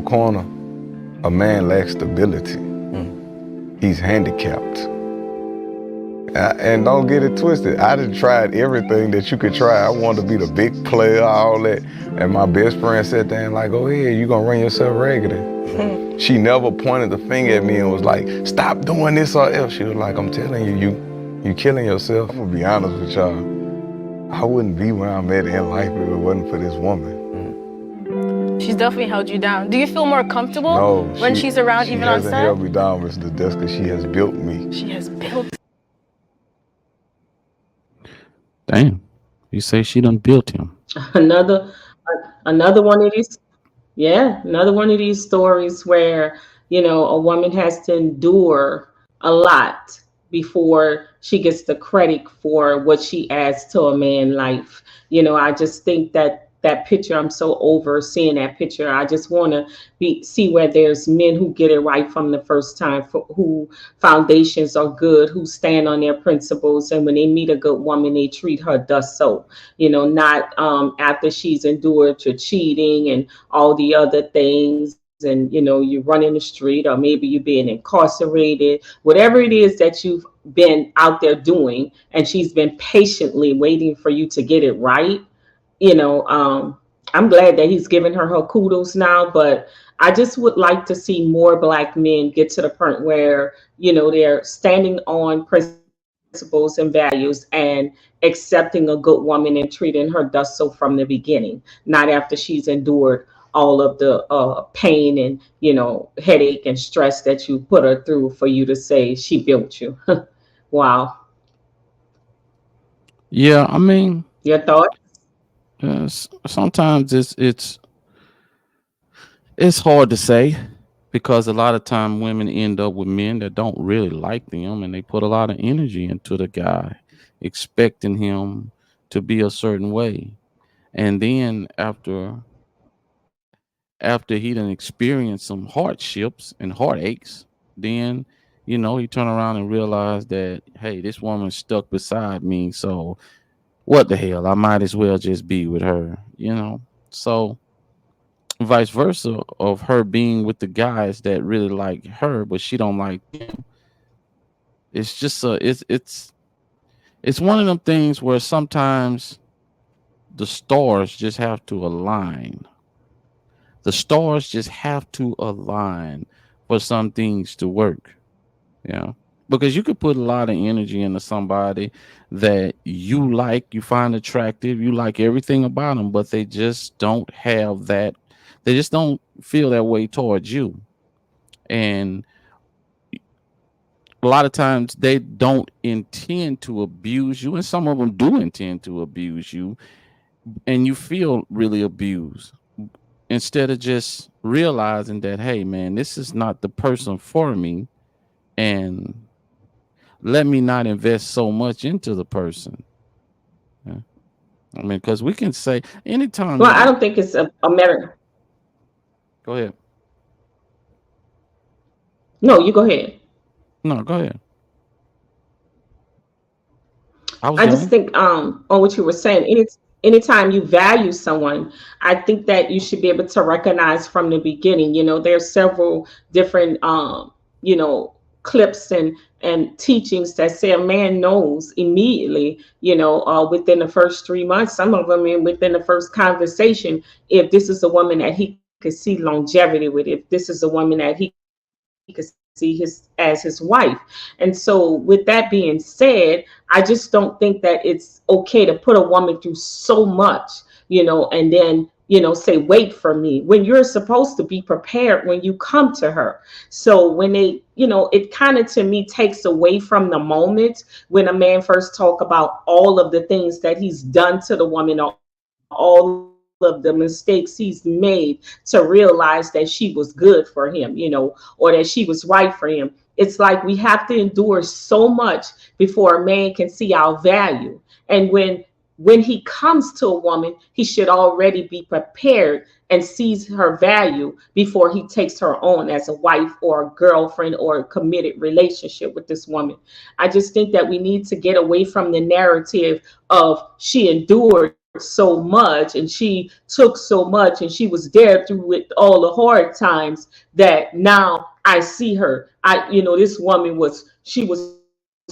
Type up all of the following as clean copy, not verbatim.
your corner, a man lacks stability. He's handicapped. And don't get it twisted. I done tried everything that you could try. I wanted to be the big player, all that. And my best friend sat there and like, go ahead, you gonna run yourself raggedy. She never pointed the finger at me and was like, stop doing this or else. She was like, I'm telling you, you killing yourself. I'm gonna be honest with y'all. I wouldn't be where I'm at in life if it wasn't for this woman. She's definitely held you down. Do you feel more comfortable when she's around, even on set? She hasn't held me down, Mr. Deska. She has built me. She has built. Damn, you say she done built him. Another one of these, yeah, another one of these stories where, a woman has to endure a lot before she gets the credit for what she adds to a man's life. I just think that picture, I'm so over seeing that picture. I just want to see where there's men who get it right from the first time, who foundations are good, who stand on their principles, and when they meet a good woman, they treat her thus so. Not after she's endured to cheating and all the other things. And you run in the street, or maybe you're being incarcerated, whatever it is that you've been out there doing, and she's been patiently waiting for you to get it right. I'm glad that he's giving her kudos now, but I just would like to see more Black men get to the point where, they're standing on principles and values and accepting a good woman and treating her thus so from the beginning, not after she's endured all of the pain and, headache and stress that you put her through for you to say she built you. Wow. Yeah, I mean, your thoughts? Sometimes it's hard to say, because a lot of time women end up with men that don't really like them, and they put a lot of energy into the guy, expecting him to be a certain way, and then after he done experienced some hardships and heartaches, then he turn around and realize that, hey, this woman's stuck beside me, so what the hell, I might as well just be with her, so vice versa of her being with the guys that really like her but she don't like them. It's just it's one of them things where sometimes the stars just have to align. The stars just have to align for some things to work. Because you could put a lot of energy into somebody that you like, you find attractive, you like everything about them, but they just don't have that. They just don't feel that way towards you. And a lot of times they don't intend to abuse you, and some of them do intend to abuse you, and you feel really abused, instead of just realizing that, hey man, this is not the person for me, and let me not invest so much into the person. I mean, because we can say anytime. Well, I don't think it's a matter. Go ahead. No, you go ahead. No, go ahead. I just think on what you were saying, anytime you value someone, I think that you should be able to recognize from the beginning. There's several different clips and teachings that say a man knows immediately, within the first 3 months, some of them within the first conversation, if this is a woman that he could see longevity with, if this is a woman that he could see as his wife. And so with that being said, I just don't think that it's okay to put a woman through so much, and then say, wait for me, when you're supposed to be prepared when you come to her. So when they, it kind of, to me, takes away from the moment when a man first talk about all of the things that he's done to the woman, all of the mistakes he's made to realize that she was good for him, or that she was right for him. It's like we have to endure so much before a man can see our value. And when he comes to a woman, he should already be prepared and sees her value before he takes her on as a wife or a girlfriend or a committed relationship with this woman. I just think that we need to get away from the narrative of she endured so much and she took so much and she was there through with all the hard times that now I see her. This woman she was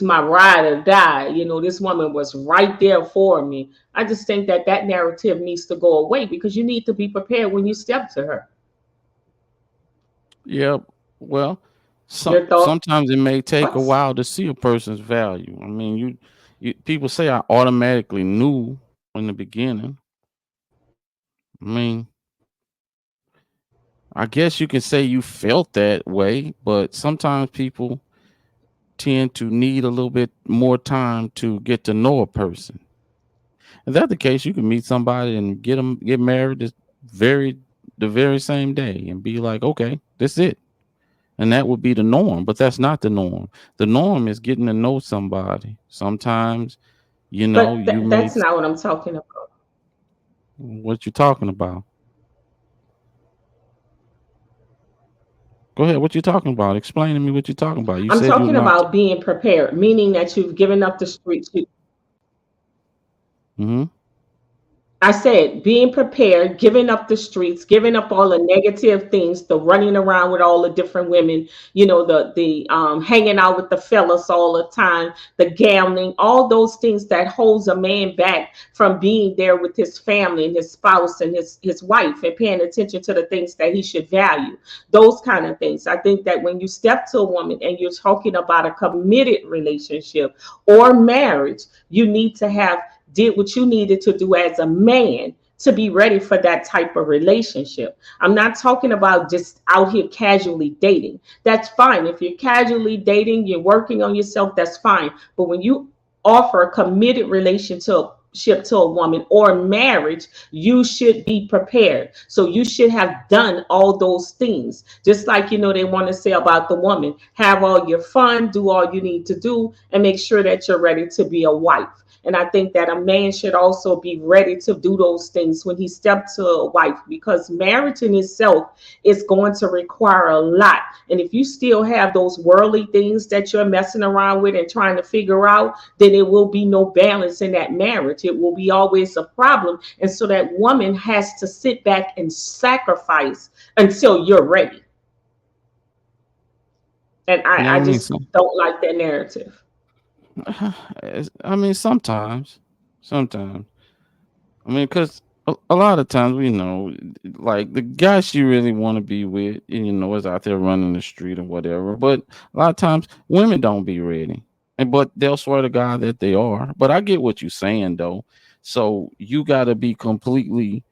my ride or die. This woman was right there for me. I just think that that narrative needs to go away because you need to be prepared when you step to her. Yeah, well, Your thoughts? sometimes it may take a while to see a person's value. I mean, you people say I automatically knew in the beginning. I mean, I guess you can say you felt that way, but sometimes people tend to need a little bit more time to get to know a person. If that's the case, you can meet somebody and get married very the very same day and be like, okay, this is it. And that would be the norm, but that's not the norm. The norm is getting to know somebody. Sometimes, But you that's meet not what I'm talking about. what you're talking about. Go ahead. What you talking about? Explain to me what you're talking about. You I'm said you're talking not. about being prepared, meaning that you've given up the streets. Mm-hmm. I said being prepared, giving up the streets, giving up all the negative things, the running around with all the different women, the hanging out with the fellas all the time, the gambling, all those things that holds a man back from being there with his family and his spouse and his wife and paying attention to the things that he should value. Those kind of things. I think that when you step to a woman and you're talking about a committed relationship or marriage, you need to have did what you needed to do as a man to be ready for that type of relationship. I'm not talking about just out here casually dating. That's fine. If you're casually dating, you're working on yourself, that's fine. But when you offer a committed relationship to a woman or marriage, you should be prepared. So you should have done all those things. Just like, they want to say about the woman, have all your fun, do all you need to do, and make sure that you're ready to be a wife. And I think that a man should also be ready to do those things when he steps to a wife, because marriage in itself is going to require a lot. And if you still have those worldly things that you're messing around with and trying to figure out, then it will be no balance in that marriage. It will be always a problem. And so that woman has to sit back and sacrifice until you're ready. And Yeah, I I mean, just don't like that narrative. I mean, sometimes. I mean, because a lot of times we know, like the guy she really want to be with, is out there running the street or whatever. But a lot of times women don't be ready, but they'll swear to God that they are. But I get what you're saying though. So you got to be completely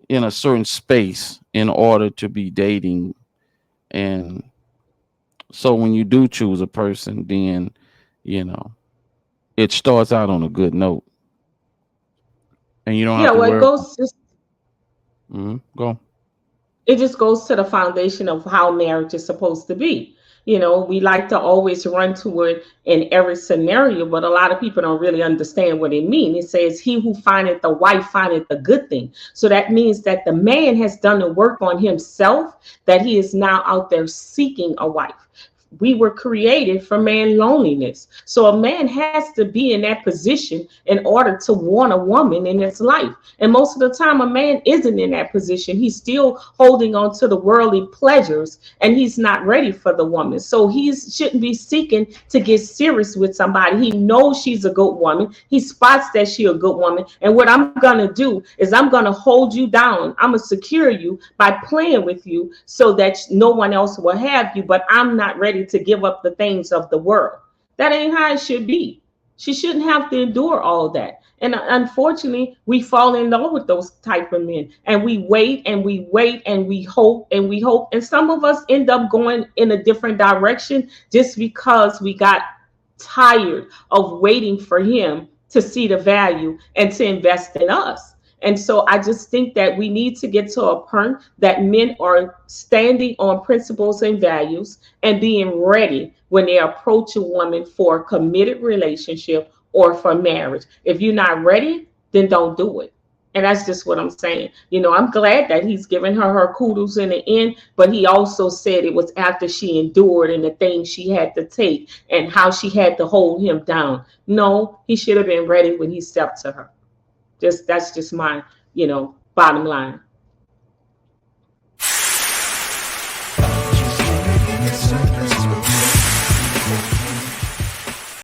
in a certain space in order to be dating, and so when you do choose a person, then you know it starts out on a good note, and you don't Yeah, have to well, it worry. goes just Go. it just goes to the foundation of how marriage is supposed to be. We like to always run to it in every scenario, but a lot of people don't really understand what it means. It says, he who findeth the wife findeth a good thing. So that means that the man has done the work on himself, that he is now out there seeking a wife. We were created for man loneliness. So a man has to be in that position in order to want a woman in his life. And most of the time, a man isn't in that position. He's still holding on to the worldly pleasures and he's not ready for the woman. So he shouldn't be seeking to get serious with somebody. He knows she's a good woman. He spots that she's a good woman. And what I'm going to do is I'm going to hold you down. I'm going to secure you by playing with you so that no one else will have you. But I'm not ready to give up the things of the world. That ain't how it should be. She shouldn't have to endure all that. And unfortunately, we fall in love with those type of men. And we wait and we wait and we hope and we hope. And some of us end up going in a different direction just because we got tired of waiting for him to see the value and to invest in us. And so I just think that we need to get to a point that men are standing on principles and values and being ready when they approach a woman for a committed relationship or for marriage. If you're not ready, then don't do it. And that's just what I'm saying. I'm glad that he's giving her kudos in the end, but he also said it was after she endured and the things she had to take and how she had to hold him down. No, he should have been ready when he stepped to her. Just that's just my, bottom line.